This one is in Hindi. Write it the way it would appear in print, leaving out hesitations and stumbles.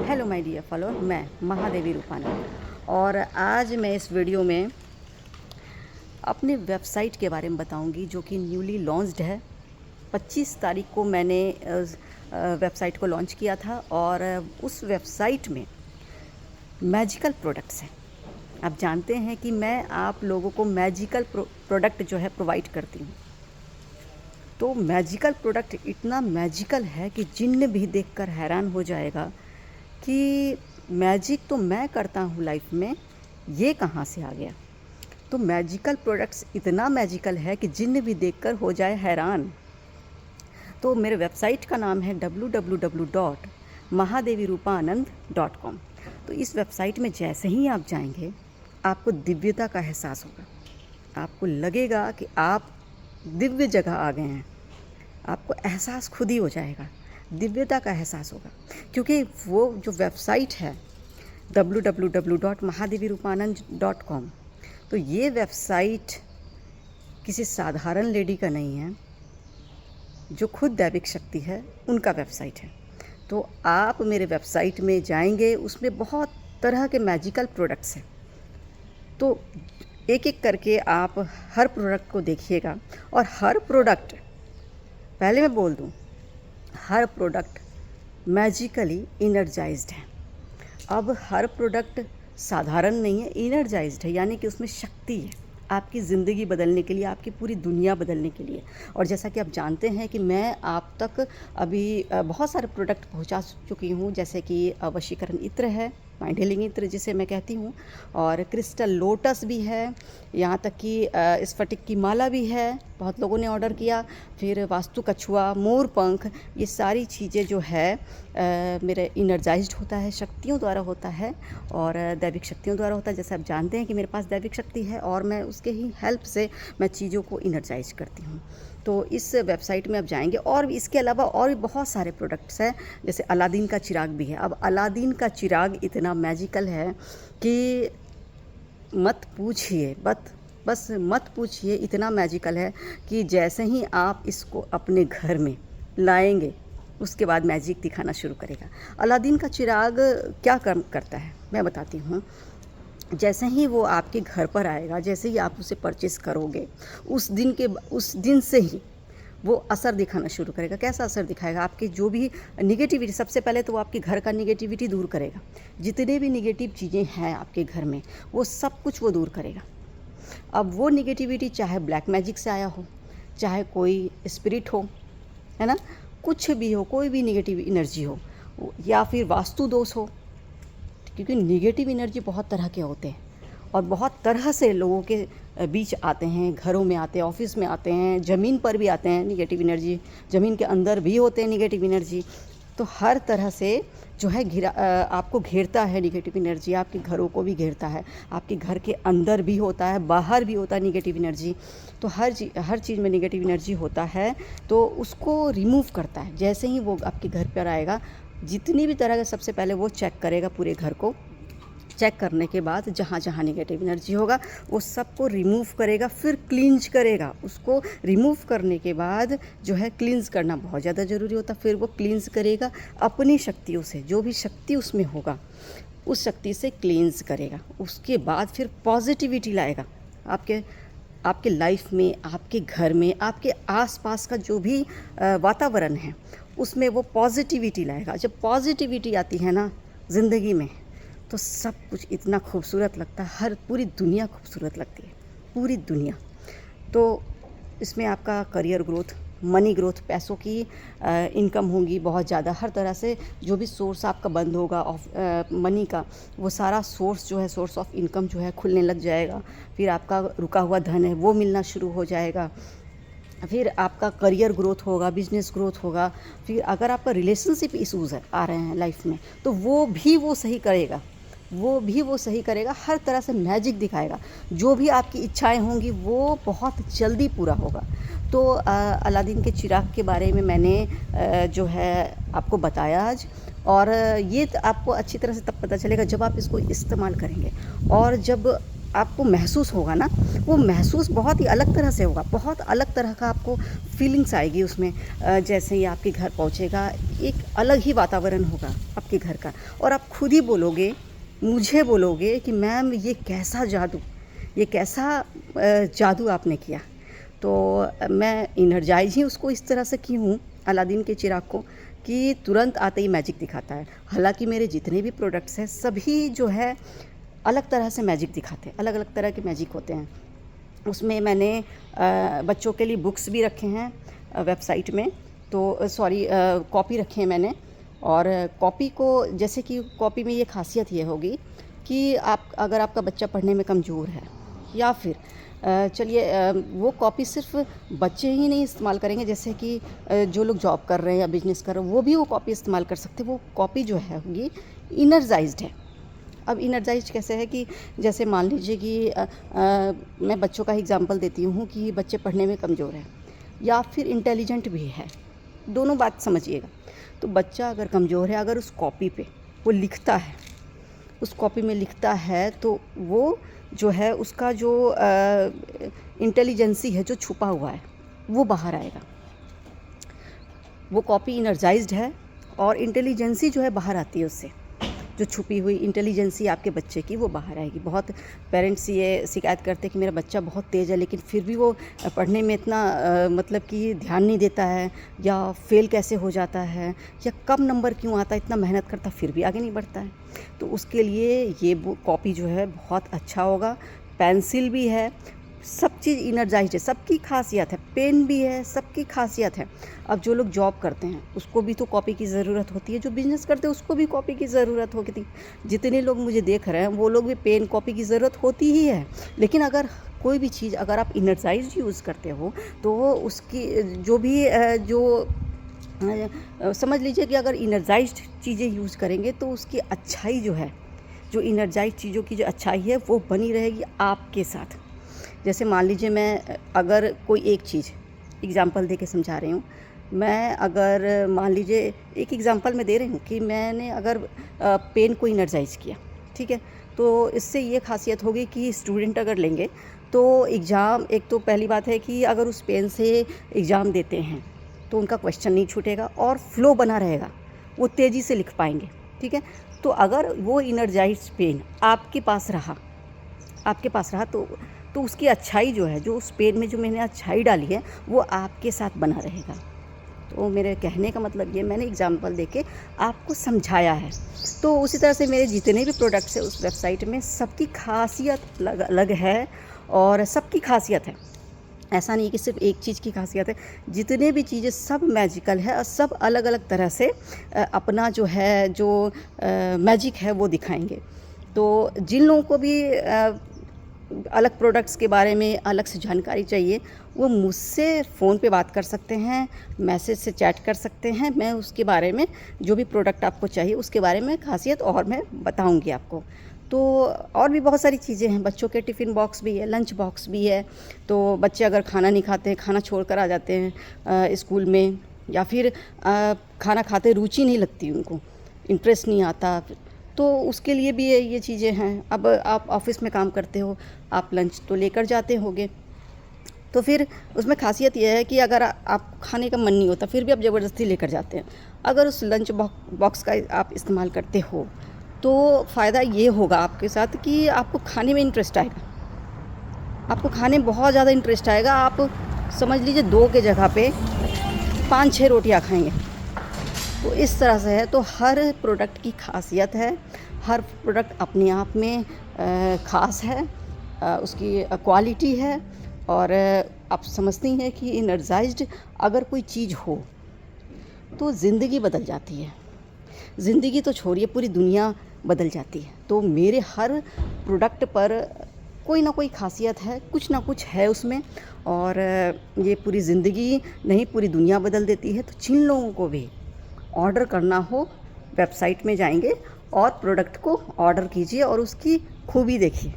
हेलो माय डियर फॉलोअर, मैं महादेवी रूपानंद। और आज मैं इस वीडियो में अपने वेबसाइट के बारे में बताऊंगी जो कि न्यूली लॉन्च्ड है। 25 तारीख को मैंने वेबसाइट को लॉन्च किया था और उस वेबसाइट में मैजिकल प्रोडक्ट्स हैं। आप जानते हैं कि मैं आप लोगों को मैजिकल प्रोडक्ट जो है प्रोवाइड करती हूँ। तो मैजिकल प्रोडक्ट इतना मैजिकल है कि जिन्न भी देखकर हैरान हो जाएगा कि मैजिक तो मैं करता हूँ लाइफ में, ये कहाँ से आ गया। तो मैजिकल प्रोडक्ट्स इतना मैजिकल है कि जिन्न भी देखकर हो जाए हैरान। तो मेरे वेबसाइट का नाम है www.mahadevirupanand.com। तो इस वेबसाइट में जैसे ही आप जाएंगे आपको दिव्यता का एहसास होगा। आपको लगेगा कि आप दिव्य जगह आ गए हैं। आपको एहसास खुद ही हो जाएगा, दिव्यता का एहसास होगा। क्योंकि वो जो वेबसाइट है www.mahadevirupanand.com, तो ये वेबसाइट किसी साधारण लेडी का नहीं है, जो खुद दैविक शक्ति है उनका वेबसाइट है। तो आप मेरे वेबसाइट में जाएंगे, उसमें बहुत तरह के मैजिकल प्रोडक्ट्स हैं। तो एक एक करके आप हर प्रोडक्ट को देखिएगा। और हर प्रोडक्ट, पहले मैं बोल दूं, हर प्रोडक्ट मैजिकली इनर्जाइज्ड है। अब हर प्रोडक्ट साधारण नहीं है, इनर्जाइज्ड है, यानी कि उसमें शक्ति है आपकी ज़िंदगी बदलने के लिए, आपकी पूरी दुनिया बदलने के लिए। और जैसा कि आप जानते हैं कि मैं आप तक अभी बहुत सारे प्रोडक्ट पहुंचा चुकी हूं, जैसे कि वशीकरण इत्र है, माइंड हीलिंग इत्र जिसे मैं कहती हूं, और क्रिस्टल लोटस भी है, यहाँ तक कि स्फटिक की माला भी है, बहुत लोगों ने ऑर्डर किया। फिर वास्तु कछुआ, मोर पंख, ये सारी चीज़ें जो है मेरे इनर्जाइज्ड होता है, शक्तियों द्वारा होता है और दैविक शक्तियों द्वारा होता है। जैसे आप जानते हैं कि मेरे पास दैविक शक्ति है और मैं उसके ही हेल्प से मैं चीज़ों को इनर्जाइज करती हूँ। तो इस वेबसाइट में आप जाएंगे और इसके अलावा और भी बहुत सारे प्रोडक्ट्स हैं, जैसे अलादीन का चिराग भी है। अब अलादीन का चिराग इतना मैजिकल है कि मत पूछिए, बस मत पूछिए, इतना मैजिकल है कि जैसे ही आप इसको अपने घर में लाएंगे उसके बाद मैजिक दिखाना शुरू करेगा। अलादीन का चिराग क्या काम करता है मैं बताती हूँ। जैसे ही वो आपके घर पर आएगा, जैसे ही आप उसे परचेस करोगे, उस दिन से ही वो असर दिखाना शुरू करेगा। कैसा असर दिखाएगा? आपके जो भी निगेटिविटी, सबसे पहले तो वो आपके घर का निगेटिविटी दूर करेगा। जितने भी निगेटिव चीज़ें हैं आपके घर में, वो सब कुछ वो दूर करेगा। अब वो निगेटिविटी चाहे ब्लैक मैजिक से आया हो, चाहे कोई स्पिरिट हो, है ना, कुछ भी हो, कोई भी निगेटिव एनर्जी हो, या फिर वास्तु दोष हो, क्योंकि निगेटिव एनर्जी बहुत तरह के होते हैं और बहुत तरह से लोगों के बीच आते हैं, घरों में आते हैं, ऑफिस में आते हैं, ज़मीन पर भी आते हैं निगेटिव एनर्जी, ज़मीन के अंदर भी होते हैं निगेटिव एनर्जी। तो हर तरह से जो है आपको घेरता है निगेटिव एनर्जी, आपके घरों को भी घेरता है, आपके घर के अंदर भी होता है, बाहर भी होता है निगेटिव एनर्जी। तो हर चीज़ में निगेटिव एनर्जी होता है, तो उसको रिमूव करता है। जैसे ही वो आपके घर पर आएगा, जितनी भी तरह का, सबसे पहले वो चेक करेगा पूरे घर को। चेक करने के बाद जहाँ जहाँ निगेटिव एनर्जी होगा वो सबको रिमूव करेगा, फिर क्लींज करेगा। उसको रिमूव करने के बाद जो है क्लींज करना बहुत ज़्यादा ज़रूरी होता है। फिर वो क्लींज करेगा अपनी शक्तियों से, जो भी शक्ति उसमें होगा उस शक्ति से क्लींज करेगा। उसके बाद फिर पॉजिटिविटी लाएगा आपके लाइफ में, आपके घर में, आपके आसपास का जो भी वातावरण है उसमें वो पॉजिटिविटी लाएगा। जब पॉजिटिविटी आती है ना ज़िंदगी में, तो सब कुछ इतना खूबसूरत लगता है, पूरी दुनिया खूबसूरत लगती है, पूरी दुनिया। तो इसमें आपका करियर ग्रोथ, मनी ग्रोथ, पैसों की इनकम होगी बहुत ज़्यादा। हर तरह से जो भी सोर्स आपका बंद होगा मनी का, वो सारा सोर्स जो है, सोर्स ऑफ इनकम जो है खुलने लग जाएगा। फिर आपका रुका हुआ धन है वो मिलना शुरू हो जाएगा। फिर आपका करियर ग्रोथ होगा, बिजनेस ग्रोथ होगा। फिर अगर आपका रिलेशनशिप इशूज़ आ रहे हैं लाइफ में, तो वो सही करेगा, वो सही करेगा। हर तरह से मैजिक दिखाएगा। जो भी आपकी इच्छाएं होंगी वो बहुत जल्दी पूरा होगा। तो अलादीन के चिराग के बारे में मैंने जो है आपको बताया आज। और ये आपको अच्छी तरह से तब पता चलेगा जब आप इसको इस्तेमाल करेंगे। और जब आपको महसूस होगा ना, वो महसूस बहुत ही अलग तरह से होगा, बहुत अलग तरह का आपको फीलिंग्स आएगी उसमें। जैसे ही आपके घर पहुँचेगा, एक अलग ही वातावरण होगा आपके घर का, और आप खुद ही बोलोगे, मुझे बोलोगे कि मैम ये कैसा जादू, ये कैसा जादू आपने किया। तो मैं इनर्जाइज ही उसको इस तरह से की हूँ अलादीन के चिराग को, कि तुरंत आते ही मैजिक दिखाता है। हालांकि मेरे जितने भी प्रोडक्ट्स हैं सभी जो है अलग तरह से मैजिक दिखाते हैं, अलग अलग तरह के मैजिक होते हैं। उसमें मैंने बच्चों के लिए बुक्स भी रखे हैं वेबसाइट में, तो सॉरी कॉपी रखे हैं मैंने। और कॉपी को, जैसे कि कॉपी में ये खासियत ये होगी कि आप अगर आपका बच्चा पढ़ने में कमज़ोर है, या फिर चलिए वो कॉपी सिर्फ बच्चे ही नहीं इस्तेमाल करेंगे, जैसे कि जो लोग जॉब कर रहे हैं या बिजनेस कर रहे हैं वो भी वो कॉपी इस्तेमाल कर सकते हैं। वो कॉपी जो है होगी इनर्जाइज्ड है। अब इनर्जाइज्ड कैसे है कि जैसे मान लीजिए कि मैं बच्चों का एग्जांपल देती हूँ कि बच्चे पढ़ने में कमज़ोर है या फिर इंटेलिजेंट भी है, दोनों बात समझिएगा। तो बच्चा अगर कमज़ोर है, अगर उस कॉपी पे वो लिखता है, उस कॉपी में लिखता है, तो वो जो है उसका जो इंटेलिजेंसी है जो छुपा हुआ है वो बाहर आएगा। वो कॉपी इनर्जाइज्ड है और इंटेलिजेंसी जो है बाहर आती है उससे, जो छुपी हुई इंटेलिजेंसी आपके बच्चे की वो बाहर आएगी। बहुत पेरेंट्स ये शिकायत करते हैं कि मेरा बच्चा बहुत तेज़ है लेकिन फिर भी वो पढ़ने में इतना मतलब कि ध्यान नहीं देता है, या फेल कैसे हो जाता है, या कम नंबर क्यों आता है, इतना मेहनत करता फिर भी आगे नहीं बढ़ता है। तो उसके लिए ये कॉपी जो है बहुत अच्छा होगा। पेंसिल भी है, सब चीज़ इनर्जाइज्ड है, सबकी खासियत है। पेन भी है, सबकी खासियत है। अब जो लोग जॉब करते हैं उसको भी तो कॉपी की ज़रूरत होती है, जो बिज़नेस करते हैं उसको भी कॉपी की ज़रूरत होती है। जितने लोग मुझे देख रहे हैं वो लोग भी पेन कॉपी की ज़रूरत होती ही है। लेकिन अगर कोई भी चीज़ अगर आप इनर्जाइज्ड यूज़ करते हो तो उसकी जो भी समझ लीजिए कि अगर इनर्जाइज्ड चीज़ें यूज़ करेंगे तो उसकी अच्छाई जो है, जो इनर्जाइज्ड चीज़ों की जो अच्छाई है वो बनी रहेगी आपके साथ। जैसे मान लीजिए मैं अगर कोई एक चीज़ एग्ज़ाम्पल दे के समझा रही हूँ, मैं अगर मान लीजिए एक एग्ज़ाम्पल मैं दे रही हूँ कि मैंने अगर पेन को इनर्जाइज़ किया, ठीक है, तो इससे ये खासियत होगी कि स्टूडेंट अगर लेंगे तो एग्ज़ाम, एक तो पहली बात है कि अगर उस पेन से एग्ज़ाम देते हैं तो उनका क्वेश्चन नहीं छूटेगा और फ्लो बना रहेगा, वो तेज़ी से लिख पाएंगे, ठीक है। तो अगर वो इनर्जाइज्ड पेन आपके पास रहा तो उसकी अच्छाई जो है, जो उस पेन में जो मैंने अच्छाई डाली है वो आपके साथ बना रहेगा। तो मेरे कहने का मतलब ये, मैंने एग्जांपल देके आपको समझाया है। तो उसी तरह से मेरे जितने भी प्रोडक्ट्स हैं उस वेबसाइट में सबकी खासियत अलग अलग है और सबकी खासियत है। ऐसा नहीं कि सिर्फ एक चीज़ की खासियत है, जितने भी चीज़ें सब मैजिकल है और सब अलग अलग तरह से अपना जो है जो मैजिक है वो दिखाएंगे। तो जिन लोगों को भी अलग प्रोडक्ट्स के बारे में अलग से जानकारी चाहिए वो मुझसे फ़ोन पे बात कर सकते हैं, मैसेज से चैट कर सकते हैं। मैं उसके बारे में जो भी प्रोडक्ट आपको चाहिए उसके बारे में खासियत और मैं बताऊंगी आपको। तो और भी बहुत सारी चीज़ें हैं, बच्चों के टिफ़िन बॉक्स भी है, लंच बॉक्स भी है। तो बच्चे अगर खाना नहीं खाते हैं, खाना छोड़ कर आ जाते हैं स्कूल में, या फिर खाना खाते रुचि नहीं लगती उनको, इंटरेस्ट नहीं आता, तो उसके लिए भी ये चीज़ें हैं। अब आप ऑफिस में काम करते हो, आप लंच तो लेकर जाते होगे, तो फिर उसमें खासियत यह है कि अगर आप खाने का मन नहीं होता फिर भी आप ज़बरदस्ती लेकर जाते हैं। अगर उस लंच बॉक्स का आप इस्तेमाल करते हो तो फ़ायदा ये होगा आपके साथ कि आपको खाने में इंटरेस्ट आएगा, आपको खाने में बहुत ज़्यादा इंटरेस्ट आएगा। आप समझ लीजिए 2 के जगह पे 5-6 रोटियाँ खाएंगे। तो इस तरह से है। तो हर प्रोडक्ट की खासियत है, हर प्रोडक्ट अपने आप में ख़ास है, उसकी क्वालिटी है। और आप समझती हैं कि इनर्जाइज्ड अगर कोई चीज़ हो तो ज़िंदगी बदल जाती है, ज़िंदगी तो छोड़िए पूरी दुनिया बदल जाती है। तो मेरे हर प्रोडक्ट पर कोई ना कोई खासियत है, कुछ ना कुछ है उसमें, और ये पूरी ज़िंदगी नहीं पूरी दुनिया बदल देती है। तो जिन लोगों को भी ऑर्डर करना हो वेबसाइट में जाएंगे और प्रोडक्ट को ऑर्डर कीजिए और उसकी खूबी देखिए।